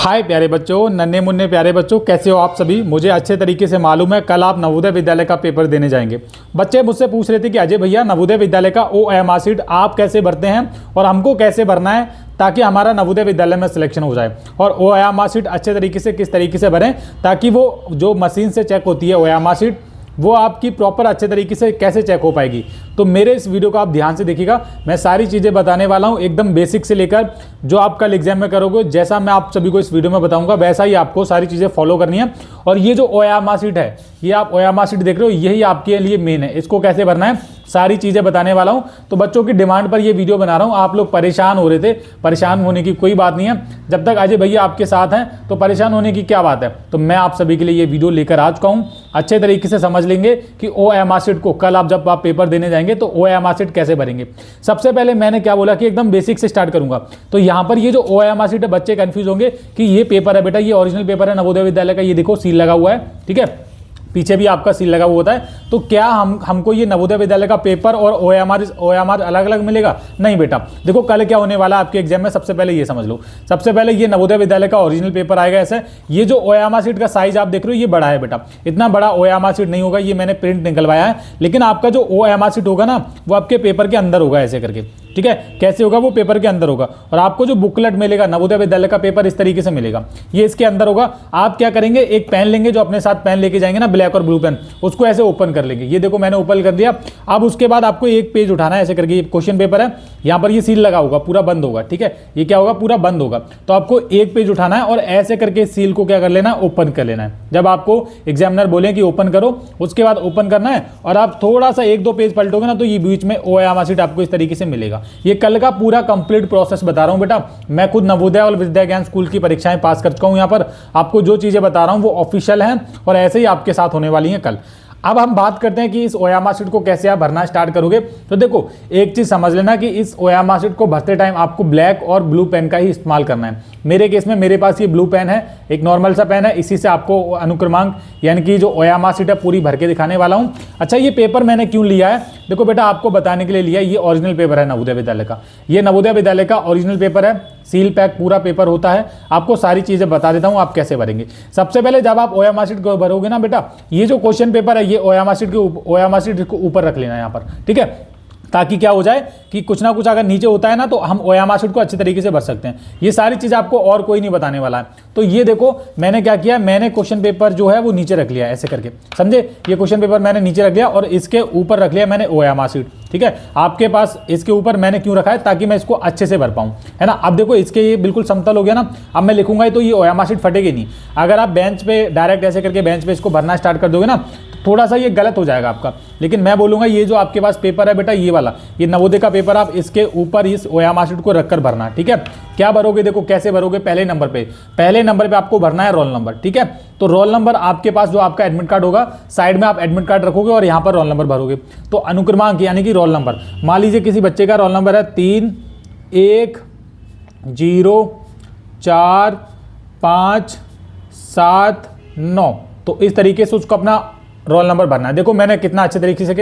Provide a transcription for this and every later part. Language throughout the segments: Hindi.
हाय प्यारे बच्चों, नन्हे मुन्ने प्यारे बच्चों, कैसे हो आप सभी। मुझे अच्छे तरीके से मालूम है कल आप नवोदय विद्यालय का पेपर देने जाएंगे। बच्चे मुझसे पूछ रहे थे कि अजय भैया नवोदय विद्यालय का OMR शीट आप कैसे भरते हैं और हमको कैसे भरना है ताकि हमारा नवोदय विद्यालय में सिलेक्शन हो जाए, और OMR शीट अच्छे तरीके से किस तरीके से भरें ताकि वो जो मशीन से चेक होती है OMR शीट वो आपकी प्रॉपर अच्छे तरीके से कैसे चेक हो पाएगी। तो मेरे इस वीडियो को आप ध्यान से देखिएगा, मैं सारी चीज़ें बताने वाला हूँ एकदम बेसिक से लेकर जो आप कल एग्जाम में करोगे, जैसा मैं आप सभी को इस वीडियो में बताऊंगा वैसा ही आपको सारी चीज़ें फॉलो करनी है। और ये जो OMR शीट है, ये आप OMR शीट देख रहे हो, यही आपके लिए मेन है। इसको कैसे भरना है सारी चीज़ें बताने वाला हूँ। तो बच्चों की डिमांड पर ये वीडियो बना रहा हूँ। आप लोग परेशान हो रहे थे, परेशान होने की कोई बात नहीं है। जब तक अजय भैया आपके साथ हैं तो परेशान होने की क्या बात है। तो मैं आप सभी के लिए ये वीडियो लेकर आ चुका हूँ। अच्छे तरीके से समझ लेंगे कि OMR शीट को कल आप जब आप पेपर देने जाएंगे तो OMR शीट कैसे भरेंगे। सबसे पहले मैंने क्या बोला कि एकदम बेसिक से स्टार्ट करूंगा। तो यहाँ पर ये जो OMR शीट है, बच्चे कंफ्यूज होंगे कि ये पेपर है बेटा, ये ओरिजिनल पेपर है नवोदय विद्यालय का, ये देखो सील लगा हुआ है, ठीक है, पीछे भी आपका सील लगा हुआ होता है। तो क्या हमको ये नवोदय विद्यालय का पेपर और OMR अलग अलग मिलेगा? नहीं बेटा, देखो कल क्या होने वाला है आपके एग्जाम में, सबसे पहले ये समझ लो। सबसे पहले ये नवोदय विद्यालय का ओरिजिनल पेपर आएगा ऐसे। ये जो OMR शीट का साइज आप देख रहे हो ये बड़ा है बेटा, इतना बड़ा OMR शीट नहीं होगा, ये मैंने प्रिंट निकलवाया है। लेकिन आपका जो OMR शीट होगा ना वो आपके पेपर के अंदर होगा ऐसे करके, ठीक है। कैसे होगा? वो पेपर के अंदर होगा। और आपको जो बुकलेट मिलेगा नवोदय विद्यालय का पेपर इस तरीके से मिलेगा, ये इसके अंदर होगा। आप क्या करेंगे, एक पेन लेंगे, जो अपने साथ पेन लेके जाएंगे ना, ब्लैक और ब्लू पेन, उसको ऐसे ओपन कर लेंगे। ये देखो मैंने ओपन कर दिया। अब उसके बाद आपको एक पेज उठाना है ऐसे करके, ये क्वेश्चन पेपर है, यहाँ पर ये सील लगा होगा, पूरा बंद होगा, ठीक है। ये क्या होगा? पूरा बंद होगा। तो आपको एक पेज उठाना है और ऐसे करके सील को क्या कर लेना है? ओपन कर लेना है। जब आपको एग्जामिनर बोले कि ओपन करो, उसके बाद ओपन करना है और आप थोड़ा सा एक दो पेज पलटोगे ना तो ये बीच में OMR शीट आपको इस तरीके से मिलेगा। ये कल का पूरा कंप्लीट प्रोसेस बता रहा हूं बेटा। मैं खुद नवोदय और विद्या ज्ञान स्कूल की परीक्षाएं पास कर चुका हूं। यहाँ पर आपको जो चीजें बता रहा हूं वो ऑफिशियल हैं और ऐसे ही आपके साथ होने वाली हैं कल। अब हम बात करते हैं कि इस OMR शीट को कैसे आप भरना स्टार्ट करोगे। तो देखो एक चीज समझ लेना कि इस OMR शीट को भरते टाइम आपको ब्लैक और ब्लू पेन का ही इस्तेमाल करना है। मेरे केस में मेरे पास ये ब्लू पेन है, एक नॉर्मल सा पेन है, इसी से आपको अनुक्रमांक यानी कि जो OMR शीट है पूरी भर के दिखाने वाला हूँ। अच्छा, ये पेपर मैंने क्यों लिया है? देखो बेटा, आपको बताने के लिए लिया, ये ओरिजिनल पेपर है नवोदय विद्यालय का। ये नवोदय विद्यालय का ओरिजिनल पेपर है, सील पैक पूरा पेपर होता है। आपको सारी चीजें बता देता हूँ आप कैसे भरेंगे। सबसे पहले जब आप OMR शीट को भरोगे ना बेटा, ये जो क्वेश्चन पेपर है ये OMR शीट को ऊपर रख लेना यहाँ पर, ठीक है, ताकि क्या हो जाए कि कुछ ना कुछ अगर नीचे होता है ना तो हम OMR शीट को अच्छे तरीके से भर सकते हैं। ये सारी चीज़ आपको और कोई नहीं बताने वाला है। तो ये देखो मैंने क्या किया, मैंने क्वेश्चन पेपर जो है वो नीचे रख लिया ऐसे करके, समझे। ये क्वेश्चन पेपर मैंने नीचे रख लिया और इसके ऊपर रख लिया मैंने OMR शीट, ठीक है। आपके पास इसके ऊपर मैंने क्यों रखा है? ताकि मैं इसको अच्छे से भर पाऊँ, है ना। अब देखो इसके ये बिल्कुल समतल हो गया ना। अब मैं लिखूंगा तो ये OMR शीट फटेगी नहीं। अगर आप बेंच पे डायरेक्ट ऐसे करके बेंच पे इसको भरना स्टार्ट कर दोगे ना, थोड़ा सा ये गलत हो जाएगा आपका। लेकिन मैं बोलूंगा ये जो आपके पास पेपर है बेटा, ये वाला, ये नवोदय का पेपर, आप इसके ऊपर इस OMR शीट को रखकर भरना, ठीक है। क्या भरोगे? देखो कैसे भरोगे। पहले नंबर पे आपको भरना है रोल नंबर, ठीक है। तो रोल नंबर आपके पास जो आपका एडमिट कार्ड होगा, साइड में आप एडमिट कार्ड रखोगे और यहाँ पर रोल नंबर भरोगे। तो अनुक्रमांक यानी कि रोल नंबर, मान लीजिए किसी बच्चे का रोल नंबर है 3 1 0 4 5 7 9। तो इस तरीके से उसको अपना रोल नंबर भरना है। देखो मैंने कितना अच्छे तरीके से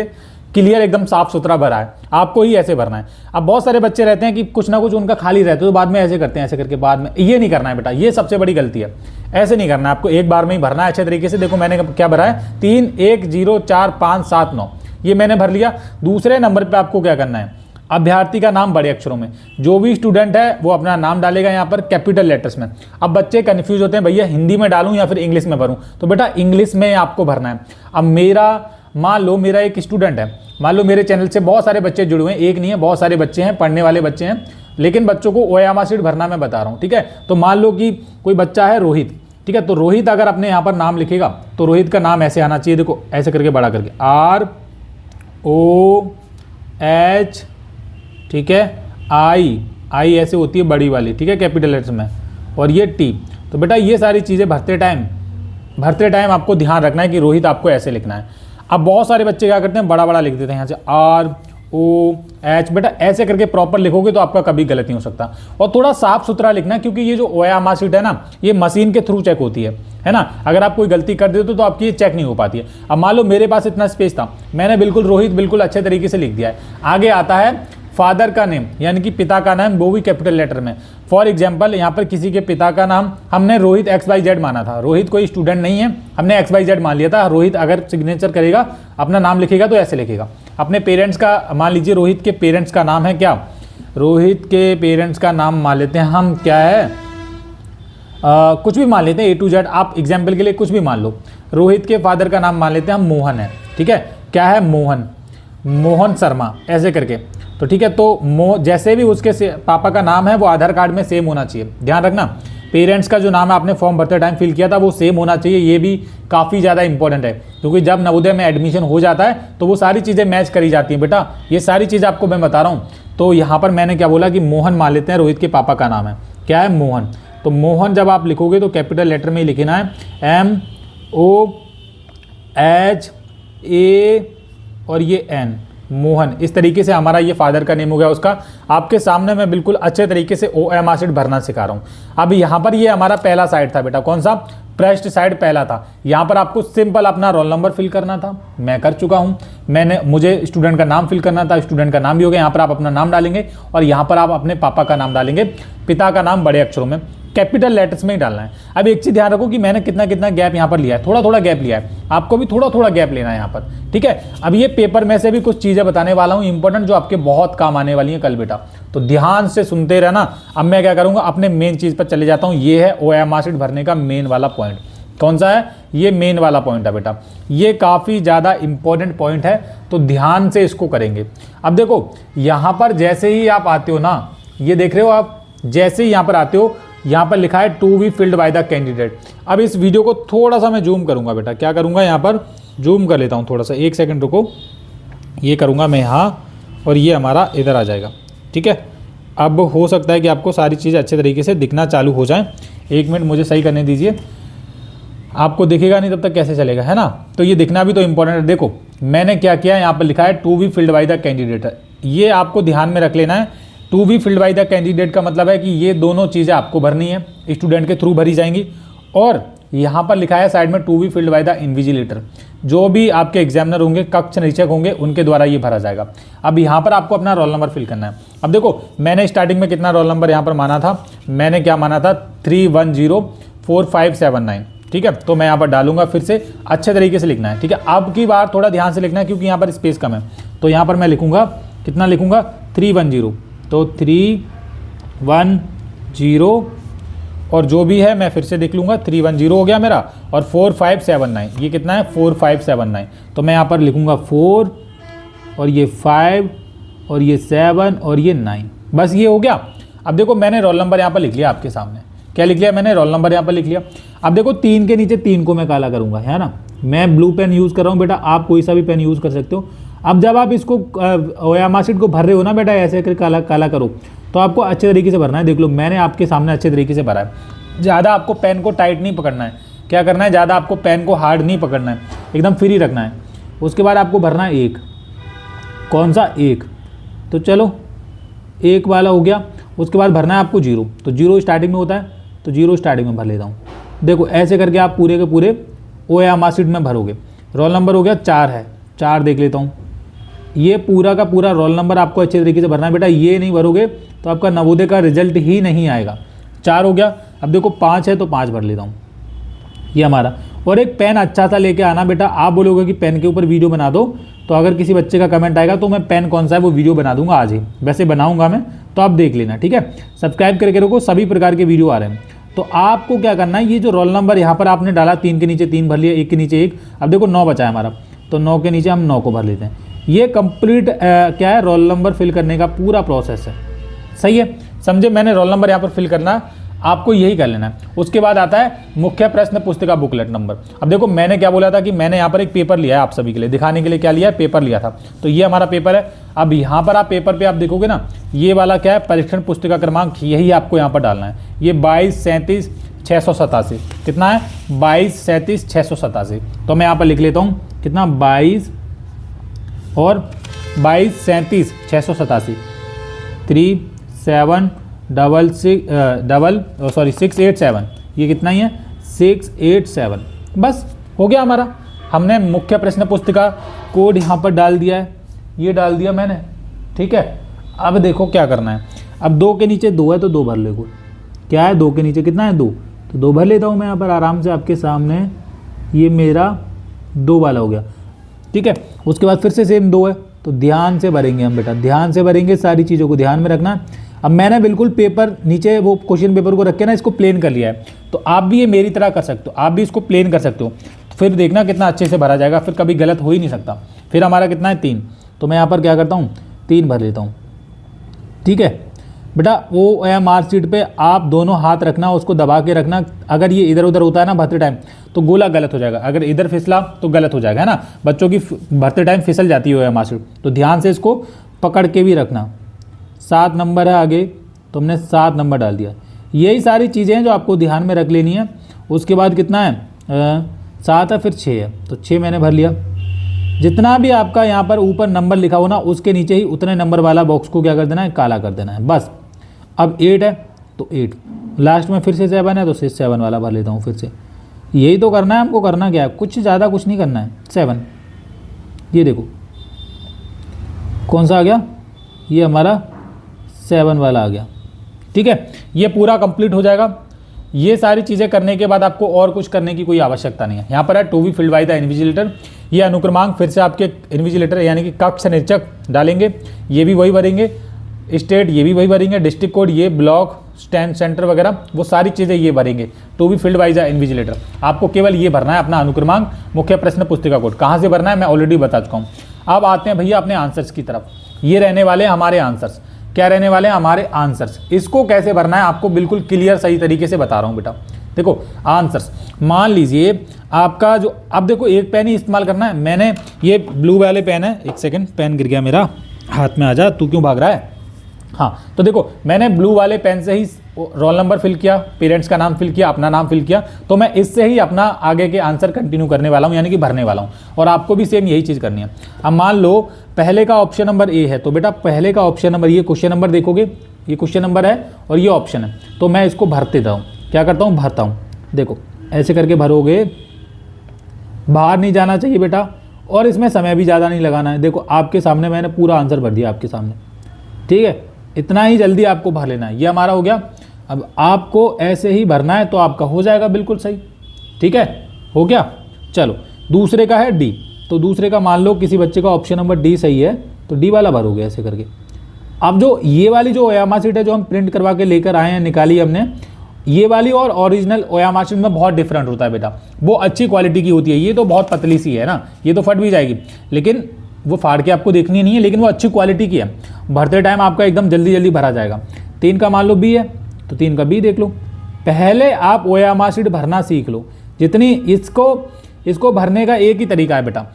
क्लियर एकदम साफ सुथरा भरा है। आपको ही ऐसे भरना है। अब बहुत सारे बच्चे रहते हैं कि कुछ ना कुछ उनका खाली रहता है तो बाद में ऐसे करते हैं, ऐसे करके बाद में, ये नहीं करना है बेटा, ये सबसे बड़ी गलती है। ऐसे नहीं करना है, आपको एक बार में ही भरना है अच्छे तरीके से। देखो मैंने क्या भरा है, 3 1 0 4 5 7 9, ये मैंने भर लिया। दूसरे नंबर पर आपको क्या करना है, अभ्यर्थी का नाम बड़े अक्षरों में, जो भी स्टूडेंट है वो अपना नाम डालेगा यहाँ पर कैपिटल लेटर्स में। अब बच्चे कंफ्यूज होते हैं, भैया हिंदी में डालूं या फिर इंग्लिश में भरूं। तो बेटा इंग्लिश में आपको भरना है। अब मान लो मेरा एक स्टूडेंट है, मान लो मेरे चैनल से बहुत सारे बच्चे जुड़े हुए हैं, एक नहीं है, बहुत सारे बच्चे हैं, पढ़ने वाले बच्चे हैं, लेकिन बच्चों को OMR शीट भरना मैं बता रहा हूँ, ठीक है। तो मान लो कि कोई बच्चा है रोहित, ठीक है। तो रोहित अगर अपने यहाँ पर नाम लिखेगा तो रोहित का नाम ऐसे आना चाहिए, देखो ऐसे करके बड़ा करके ROH, ठीक है, आई ऐसे होती है बड़ी वाली, ठीक है, कैपिटल लेटर्स में, और ये T। तो बेटा ये सारी चीज़ें भरते टाइम आपको ध्यान रखना है कि रोहित आपको ऐसे लिखना है। अब बहुत सारे बच्चे क्या करते हैं, बड़ा बड़ा लिख देते हैं यहाँ से ROH। बेटा ऐसे करके प्रॉपर लिखोगे तो आपका कभी गलत नहीं हो सकता। और थोड़ा साफ सुथरा लिखना, क्योंकि ये जो OMR शीट है ना, ये मशीन के थ्रू चेक होती है ना। अगर आप कोई गलती कर देते तो आपकी ये चेक नहीं हो पाती है। अब मान लो मेरे पास इतना स्पेस था, मैंने बिल्कुल रोहित बिल्कुल अच्छे तरीके से लिख दिया है। आगे आता है फादर का नेम यानी कि पिता का नाम, वो भी कैपिटल लेटर में। फॉर एग्जाम्पल यहाँ पर किसी के पिता का नाम हमने रोहित XYZ माना था, रोहित कोई स्टूडेंट नहीं है, हमने XYZ मान लिया था। रोहित अगर सिग्नेचर करेगा, अपना नाम लिखेगा तो ऐसे लिखेगा। अपने पेरेंट्स का मान लीजिए, रोहित के पेरेंट्स का नाम है क्या, रोहित के पेरेंट्स का नाम मान लेते हैं हम, क्या है, कुछ भी मान लेते हैं A to Z, आप एग्जाम्पल के लिए कुछ भी मान लो। रोहित के फादर का नाम मान लेते हैं हम मोहन है, ठीक है, क्या है, मोहन, मोहन शर्मा ऐसे करके। तो ठीक है, तो जैसे भी उसके पापा का नाम है वो आधार कार्ड में सेम होना चाहिए। ध्यान रखना, पेरेंट्स का जो नाम है आपने फॉर्म भरते टाइम फिल किया था वो सेम होना चाहिए। ये भी काफ़ी ज़्यादा इंपॉर्टेंट है, क्योंकि जब नवोदय में एडमिशन हो जाता है तो वो सारी चीज़ें मैच करी जाती हैं बेटा। ये सारी चीज़ आपको मैं बता रहा हूँ। तो यहाँ पर मैंने क्या बोला कि मोहन मान लेते हैं, रोहित के पापा का नाम है, क्या है, मोहन। तो मोहन जब आप लिखोगे तो कैपिटल लेटर में ही लिखना है, MOHA और ये N, मोहन। इस तरीके से हमारा ये फादर का नेम हो गया उसका। आपके सामने मैं बिल्कुल अच्छे तरीके से OMR शीट भरना सिखा रहा हूँ। अब यहाँ पर ये हमारा पहला साइड था बेटा, कौन सा, प्रेस्ड साइड पहला था। यहाँ पर आपको सिंपल अपना रोल नंबर फिल करना था, मैं कर चुका हूँ। मुझे स्टूडेंट का नाम फिल करना था, स्टूडेंट का नाम भी हो गया। यहाँ पर आप अपना नाम डालेंगे और यहाँ पर आप अपने पापा का नाम डालेंगे, पिता का नाम बड़े अक्षरों में कैपिटल लेटर्स में ही डालना है। अब एक चीज़ ध्यान रखो कि मैंने कितना कितना गैप यहाँ पर लिया है, थोड़ा थोड़ा गैप लिया है, आपको भी थोड़ा थोड़ा गैप लेना है यहाँ पर, ठीक है। अब ये पेपर में से भी कुछ चीज़ें बताने वाला हूँ इंपॉर्टेंट, जो आपके बहुत काम आने वाली हैं कल बेटा, तो ध्यान से सुनते रहना। अब मैं क्या करूँगा, अपने मेन चीज़ पर चले जाता हूँ। ये है OMR शीट भरने का मेन वाला पॉइंट। कौन सा है, ये मेन वाला पॉइंट है बेटा, ये काफ़ी ज़्यादा इंपॉर्टेंट पॉइंट है, तो ध्यान से इसको करेंगे। अब देखो यहाँ पर जैसे ही आप आते हो ना, ये देख रहे हो आप, जैसे ही यहाँ पर आते हो, यहाँ पर लिखा है to be filled by the candidate. अब इस वीडियो को थोड़ा सा मैं जूम करूँगा बेटा, क्या करूँगा, यहाँ पर जूम कर लेता हूँ थोड़ा सा, एक सेकंड रुको, ये करूँगा मैं यहाँ, और ये हमारा इधर आ जाएगा, ठीक है। अब हो सकता है कि आपको सारी चीज़ें अच्छे तरीके से दिखना चालू हो जाए। एक मिनट मुझे सही करने दीजिए, आपको दिखेगा नहीं तब तक कैसे चलेगा, है ना। तो ये दिखना भी तो इंपॉर्टेंट है। देखो मैंने क्या किया, यहाँ पर लिखा है to be filled by the candidate, ये आपको ध्यान में रख लेना है। To be filled by the candidate का मतलब है कि ये दोनों चीज़ें आपको भरनी है, स्टूडेंट के थ्रू भरी जाएंगी। और यहाँ पर लिखा है साइड में to be filled by the invigilator, जो भी आपके एग्जामिनर होंगे, कक्ष निरीक्षक होंगे, उनके द्वारा ये भरा जाएगा। अब यहाँ पर आपको अपना रोल नंबर फिल करना है। अब देखो मैंने स्टार्टिंग में कितना रोल नंबर यहाँ पर माना था, मैंने क्या माना था, 310457 ठीक है। तो मैं यहाँ पर डालूंगा, फिर से अच्छे तरीके से लिखना है, ठीक है। अब की बार थोड़ा ध्यान से लिखना है क्योंकि यहाँ पर स्पेस कम है। तो यहाँ पर मैं लिखूंगा, कितना लिखूंगा, 310, तो 310 और जो भी है मैं फिर से देख लूँगा, 310 हो गया मेरा, और 4579, ये कितना है, 4579। तो मैं यहाँ पर लिखूँगा 4 और ये 5 और ये 7 और ये 9, बस ये हो गया। अब देखो मैंने रोल नंबर यहाँ पर लिख लिया आपके सामने, क्या लिख लिया मैंने, रोल नंबर यहाँ पर लिख लिया। अब देखो 3 के नीचे 3 को मैं काला करूँगा, है ना। मैं ब्लू पेन यूज़ कर रहा हूँ बेटा, आप कोई सा भी पेन यूज़ कर सकते हो। अब जब आप इसको OMR शीट को भर रहे हो ना बेटा, ऐसे करके काला काला करो, तो आपको अच्छे तरीके से भरना है। देख लो मैंने आपके सामने अच्छे तरीके से भरा है। ज़्यादा आपको पेन को टाइट नहीं पकड़ना है, क्या करना है, ज़्यादा आपको पेन को हार्ड नहीं पकड़ना है, एकदम फ्री रखना है। उसके बाद आपको भरना है 1, कौन सा 1, तो चलो 1 वाला हो गया। उसके बाद भरना है आपको 0, तो 0 स्टार्टिंग में होता है, तो 0 स्टार्टिंग में भर लेता हूँ। देखो ऐसे करके आप पूरे के पूरे OMR शीट में भरोगे। रोल नंबर हो गया 4 है, 4 देख लेता हूँ। ये पूरा का पूरा रोल नंबर आपको अच्छे तरीके से भरना है बेटा, ये नहीं भरोगे तो आपका नवोदय का रिजल्ट ही नहीं आएगा। 4 हो गया। अब देखो 5 है, तो 5 भर लेता हूँ, ये हमारा। और एक पेन अच्छा सा लेके आना बेटा, आप बोलोगे कि पेन के ऊपर वीडियो बना दो, तो अगर किसी बच्चे का कमेंट आएगा तो मैं पेन कौन सा है वो वीडियो बना दूंगा आज ही, वैसे बनाऊंगा मैं, तो आप देख लेना, ठीक है। सब्सक्राइब करके रखो, सभी प्रकार के वीडियो आ रहे हैं। तो आपको क्या करना है, ये जो रोल नंबर यहाँ पर आपने डाला, 3 के नीचे 3 भर लिया, 1 के नीचे 1, अब देखो 9 बचा है हमारा, तो 9 के नीचे हम 9 को भर लेते हैं। ये कंप्लीट क्या है, रोल नंबर फिल करने का पूरा प्रोसेस है, सही है, समझे। मैंने रोल नंबर यहाँ पर फिल करना, आपको यही कर लेना है। उसके बाद आता है मुख्य प्रश्न पुस्तिका बुकलेट नंबर। अब देखो मैंने क्या बोला था कि मैंने यहाँ पर एक पेपर लिया है आप सभी के लिए दिखाने के लिए, क्या लिया है, पेपर लिया था। तो ये हमारा पेपर है। अब यहाँ पर आप पेपर पे आप देखोगे ना, ये वाला क्या है, परीक्षण पुस्तिका क्रमांक, यही आपको यहाँ पर डालना है। ये 2237 कितना है, 2237 तो मैं यहाँ पर लिख लेता हूँ, कितना, 22 और 2237 687, ये कितना ही है, 687, बस हो गया हमारा। हमने मुख्य प्रश्न पुस्तिका कोड यहाँ पर डाल दिया है, ये डाल दिया मैंने, ठीक है। अब देखो क्या करना है, अब 2 के नीचे 2 है तो 2 भर ले। क्या है 2 के नीचे कितना है 2, तो 2 भर लेता हूँ मैं यहाँ पर आराम से आपके सामने। ये मेरा 2 वाला हो गया, ठीक है। उसके बाद फिर से सेम 2 है, तो ध्यान से भरेंगे हम बेटा, ध्यान से भरेंगे, सारी चीज़ों को ध्यान में रखना। अब मैंने बिल्कुल पेपर नीचे वो क्वेश्चन पेपर को रख के ना इसको प्लेन कर लिया है, तो आप भी ये मेरी तरह कर सकते हो, आप भी इसको प्लेन कर सकते हो। तो फिर देखना कितना अच्छे से भरा जाएगा, फिर कभी गलत हो ही नहीं सकता। फिर हमारा कितना है 3, तो मैं यहाँ पर क्या करता हूँ 3 भर लेता हूँ, ठीक है बेटा। वो मार्कशीट पे आप दोनों हाथ रखना, उसको दबा के रखना। अगर ये इधर उधर होता है ना भरते टाइम, तो गोला गलत हो जाएगा, अगर इधर फिसला तो गलत हो जाएगा, है ना। बच्चों की भरते टाइम फिसल जाती है मार्कशीट, तो ध्यान से इसको पकड़ के भी रखना। 7 नंबर है आगे, तो हमने 7 नंबर डाल दिया। यही सारी चीज़ें हैं जो आपको ध्यान में रख लेनी है। उसके बाद कितना है 7 है, फिर 6 है, तो 6 मैंने भर लिया। जितना भी आपका यहाँ पर ऊपर नंबर लिखा हो ना, उसके नीचे ही उतने नंबर वाला बॉक्स को क्या कर देना है, काला कर देना है, बस। अब 8 है तो 8, लास्ट में फिर से 7 है तो 7 वाला भर लेता हूँ फिर से। यही तो करना है हमको, करना क्या है, कुछ ज़्यादा कुछ नहीं करना है। 7, ये देखो कौन सा आ गया, ये हमारा 7 वाला आ गया, ठीक है। ये पूरा कंप्लीट हो जाएगा। ये सारी चीज़ें करने के बाद आपको और कुछ करने की कोई आवश्यकता नहीं है। यहाँ पर है to be filled by the invigilator, ये अनुक्रमांक फिर से आपके इन्विजिलेटर यानी कि कक्ष निरीक्षक डालेंगे, ये भी वही भरेंगे। स्टेट ये भी वही भरेंगे, डिस्ट्रिक्ट कोड ये, ब्लॉक स्टैंड सेंटर वगैरह वो सारी चीज़ें ये भरेंगे। To be filled by the invigilator, आपको केवल ये भरना है अपना अनुक्रमांक, मुख्य प्रश्न पुस्तिका कोड। कहाँ से भरना है मैं ऑलरेडी बता चुका हूँ। अब आते हैं भैया अपने आंसर्स की तरफ। ये रहने वाले हमारे आंसर्स, क्या रहने वाले हैं हमारे आंसर्स। इसको कैसे भरना है आपको बिल्कुल क्लियर सही तरीके से बता रहा हूँ बेटा। देखो आंसर्स, मान लीजिए आपका जो, अब देखो एक पेन ही इस्तेमाल करना है। मैंने ये ब्लू वाले पेन है, एक सेकंड पेन गिर गया मेरा, हाथ में आ जा, तू क्यों भाग रहा है। हाँ तो देखो मैंने ब्लू वाले पेन से ही रोल नंबर फिल किया, पेरेंट्स का नाम फिल किया, अपना नाम फिल किया, तो मैं इससे ही अपना आगे के आंसर कंटिन्यू करने वाला हूँ, यानी कि भरने वाला हूँ। और आपको भी सेम यही चीज़ करनी है। अब मान लो पहले का ऑप्शन नंबर ए है, तो बेटा पहले का ऑप्शन नंबर, ये क्वेश्चन नंबर देखोगे, ये क्वेश्चन नंबर है और ये ऑप्शन है, तो मैं इसको भरते देता हूँ। क्या करता हूँ, भरता हूँ। देखो ऐसे करके भरोगे, बाहर नहीं जाना चाहिए बेटा, और इसमें समय भी ज़्यादा नहीं लगाना है। देखो आपके सामने मैंने पूरा आंसर भर दिया आपके सामने, ठीक है। इतना ही जल्दी आपको भर लेना है। ये हमारा हो गया। अब आपको ऐसे ही भरना है तो आपका हो जाएगा बिल्कुल सही, ठीक है, हो गया। चलो दूसरे का है डी, तो दूसरे का मान लो किसी बच्चे का ऑप्शन नंबर डी सही है, तो डी वाला भरोगे ऐसे करके। अब जो ये वाली जो ओयामा शीट है जो हम प्रिंट करवा के लेकर आए हैं, निकाली हमने, ये वाली और ओरिजिनल ओयामा शीट में बहुत डिफरेंट होता है बेटा। वो अच्छी क्वालिटी की होती है, ये तो बहुत पतली सी है ना, ये तो फट भी जाएगी, लेकिन वो फाड़ के आपको देखनी नहीं है, लेकिन वो अच्छी क्वालिटी की है। भरते टाइम आपका एकदम जल्दी जल्दी भरा जाएगा। 3 का मान लो बी है, तो 3 का बी देख लो। पहले आप ओयामा शीट भरना सीख लो, जितनी इसको भरने का एक ही तरीका है बेटा।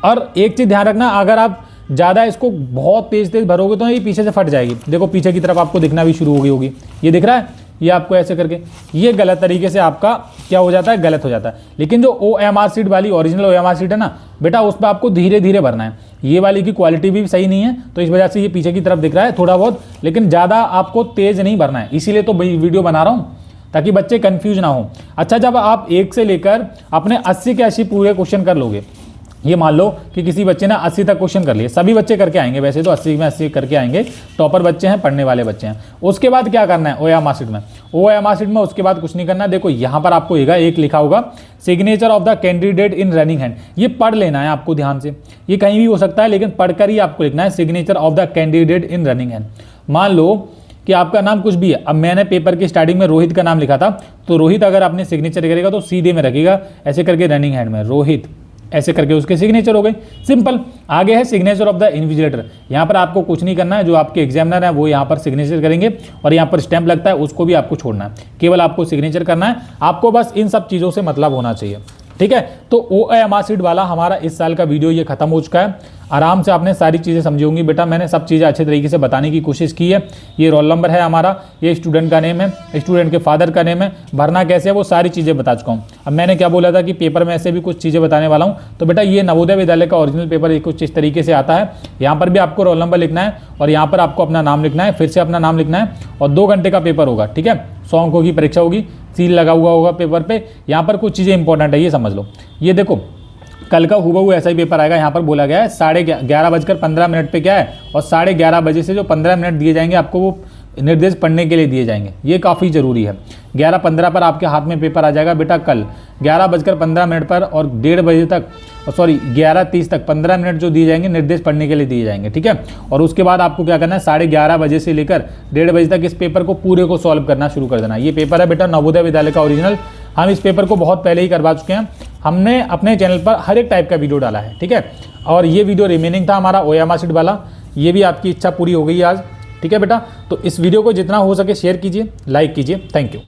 और एक चीज़ ध्यान रखना, अगर आप ज़्यादा इसको बहुत तेज़ भरोगे तो ये पीछे से फट जाएगी। देखो पीछे की तरफ आपको दिखना भी शुरू हो गई होगी, ये दिख रहा है, ये आपको ऐसे करके, ये गलत तरीके से आपका क्या हो जाता है, गलत हो जाता है। लेकिन जो OMR शीट वाली ओरिजिनल OMR शीट है ना बेटा, उस पर आपको धीरे धीरे भरना है। ये वाली की क्वालिटी भी सही नहीं है, तो इस वजह से ये पीछे की तरफ दिख रहा है थोड़ा बहुत, लेकिन ज़्यादा आपको तेज़ नहीं भरना है। इसीलिए तो वीडियो बना रहा हूँ ताकि बच्चे कंफ्यूज ना हो। अच्छा, जब आप 1 से लेकर अपने 80 के 80 पूरे क्वेश्चन कर लोगे, ये मान लो कि किसी बच्चे ने 80 तक क्वेश्चन कर लिए, सभी बच्चे करके आएंगे, वैसे तो 80 में 80 करके आएंगे, टॉपर बच्चे हैं, पढ़ने वाले बच्चे हैं। उसके बाद क्या करना है OMR शीट में, OMR शीट में उसके बाद कुछ नहीं करना है। देखो यहाँ पर आपको एक लिखा होगा signature of the candidate in running hand, ये पढ़ लेना है आपको ध्यान से। ये कहीं भी हो सकता है, लेकिन पढ़कर ही आपको लिखना है signature of the candidate in running hand. मान लो कि आपका नाम कुछ भी है, अब मैंने पेपर की स्टार्टिंग में रोहित का नाम लिखा था, तो रोहित अगर आपने सिग्नेचर करेगा तो सीधे में रखेगा ऐसे करके रनिंग हैंड में रोहित, ऐसे करके उसके सिग्नेचर हो गए, सिंपल। आगे है सिग्नेचर ऑफ द इन्विजिलेटर, यहाँ पर आपको कुछ नहीं करना है, जो आपके एग्जामिनर है वो यहाँ पर सिग्नेचर करेंगे और यहाँ पर स्टैंप लगता है उसको भी आपको छोड़ना है, केवल आपको सिग्नेचर करना है। आपको बस इन सब चीज़ों से मतलब होना चाहिए, ठीक है। तो OMR शीट वाला हमारा इस साल का वीडियो ये खत्म हो चुका है। आराम से आपने सारी चीज़ें समझी होंगी बेटा, मैंने सब चीज़ें अच्छे तरीके से बताने की कोशिश की है। ये रोल नंबर है हमारा, ये स्टूडेंट का नेम है, स्टूडेंट के फादर का नेम है, भरना कैसे है वो सारी चीज़ें बता चुका हूँ। अब मैंने क्या बोला था कि पेपर में ऐसे भी कुछ चीज़ें बताने वाला हूँ, तो बेटा ये नवोदय विद्यालय का ओरिजिनल पेपर कुछ इस तरीके से आता है। यहाँ पर भी आपको रोल नंबर लिखना है और यहाँ पर आपको अपना नाम लिखना है, फिर से अपना नाम लिखना है, और 2 घंटे का पेपर होगा, ठीक है। 100 अंकों की परीक्षा होगी, सील लगा हुआ होगा पेपर पे। यहाँ पर कुछ चीज़ें इंपॉर्टेंट है, ये समझ लो। ये देखो कल का हूबहू ऐसा ही पेपर आएगा। यहाँ पर बोला गया है 11:15 पे क्या है, और 11:30 बजे से जो 15 मिनट दिए जाएंगे आपको वो निर्देश पढ़ने के लिए दिए जाएंगे। ये काफ़ी ज़रूरी है। 11:15 पर आपके हाथ में पेपर आ जाएगा बेटा कल 11:15 पर, और 1:30 बजे तक, सॉरी 11:30 तक 15 मिनट जो दिए जाएंगे निर्देश पढ़ने के लिए दिए जाएंगे, ठीक है। और उसके बाद आपको क्या करना है, 11:30 बजे से लेकर 1:30 बजे तक इस पेपर को पूरे को सॉल्व करना शुरू कर देना। ये पेपर है बेटा नवोदय विद्यालय का ओरिजिनल। हम इस पेपर को बहुत पहले ही करवा चुके हैं। हमने अपने चैनल पर हर एक टाइप का वीडियो डाला है, ठीक है। और ये वीडियो रिमेनिंग था हमारा ओएमआर शीट वाला। ये भी आपकी इच्छा पूरी हो गई आज, ठीक है बेटा। तो इस वीडियो को जितना हो सके शेयर कीजिए, लाइक कीजिए। Thank you.